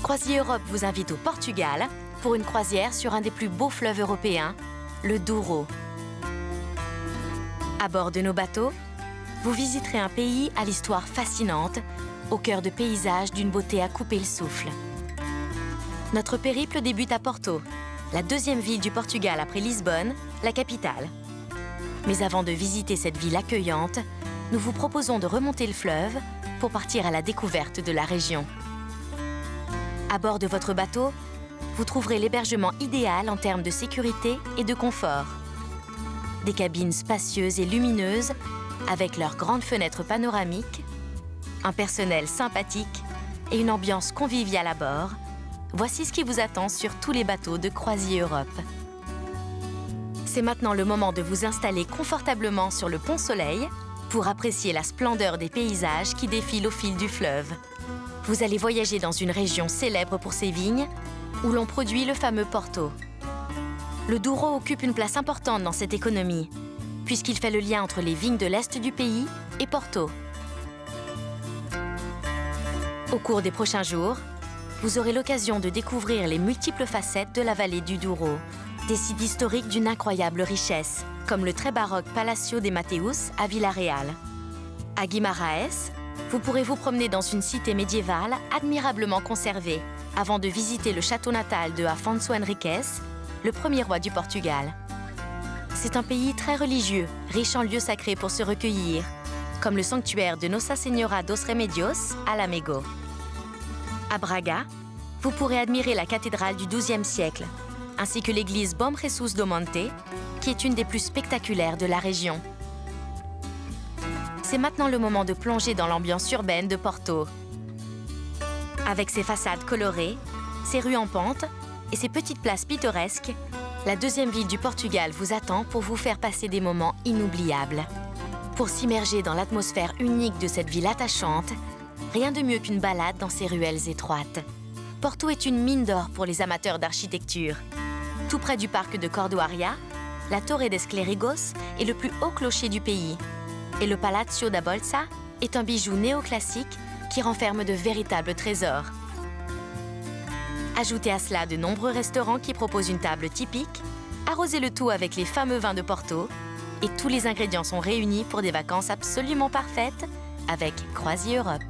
Croisier Europe vous invite au Portugal pour une croisière sur un des plus beaux fleuves européens, le Douro. À bord de nos bateaux, vous visiterez un pays à l'histoire fascinante, au cœur de paysages d'une beauté à couper le souffle. Notre périple débute à Porto, la deuxième ville du Portugal après Lisbonne, la capitale. Mais avant de visiter cette ville accueillante, nous vous proposons de remonter le fleuve pour partir à la découverte de la région. À bord de votre bateau, vous trouverez l'hébergement idéal en termes de sécurité et de confort. Des cabines spacieuses et lumineuses, avec leurs grandes fenêtres panoramiques, un personnel sympathique et une ambiance conviviale à bord. Voici ce qui vous attend sur tous les bateaux de Croisier Europe. C'est maintenant le moment de vous installer confortablement sur le Pont Soleil pour apprécier la splendeur des paysages qui défilent au fil du fleuve. Vous allez voyager dans une région célèbre pour ses vignes, où l'on produit le fameux Porto. Le Douro occupe une place importante dans cette économie, puisqu'il fait le lien entre les vignes de l'Est du pays et Porto. Au cours des prochains jours, vous aurez l'occasion de découvrir les multiples facettes de la vallée du Douro, des sites historiques d'une incroyable richesse, comme le très baroque Palacio de Mateus à Vila-Real. À Guimarães, vous pourrez vous promener dans une cité médiévale admirablement conservée, avant de visiter le château natal de Afonso Henriques, le premier roi du Portugal. C'est un pays très religieux, riche en lieux sacrés pour se recueillir, comme le sanctuaire de Nossa Senhora dos Remédios à Lamego. À Braga, vous pourrez admirer la cathédrale du XIIe siècle, ainsi que l'église Bom Jesus do Monte, qui est une des plus spectaculaires de la région. C'est maintenant le moment de plonger dans l'ambiance urbaine de Porto. Avec ses façades colorées, ses rues en pente et ses petites places pittoresques, la deuxième ville du Portugal vous attend pour vous faire passer des moments inoubliables. Pour s'immerger dans l'atmosphère unique de cette ville attachante, rien de mieux qu'une balade dans ses ruelles étroites. Porto est une mine d'or pour les amateurs d'architecture. Tout près du parc de Cordoaria, la Torre des Clérigos est le plus haut clocher du pays. Et le Palácio da Bolsa est un bijou néoclassique qui renferme de véritables trésors. Ajoutez à cela de nombreux restaurants qui proposent une table typique, arrosez le tout avec les fameux vins de Porto, et tous les ingrédients sont réunis pour des vacances absolument parfaites avec Croisier Europe.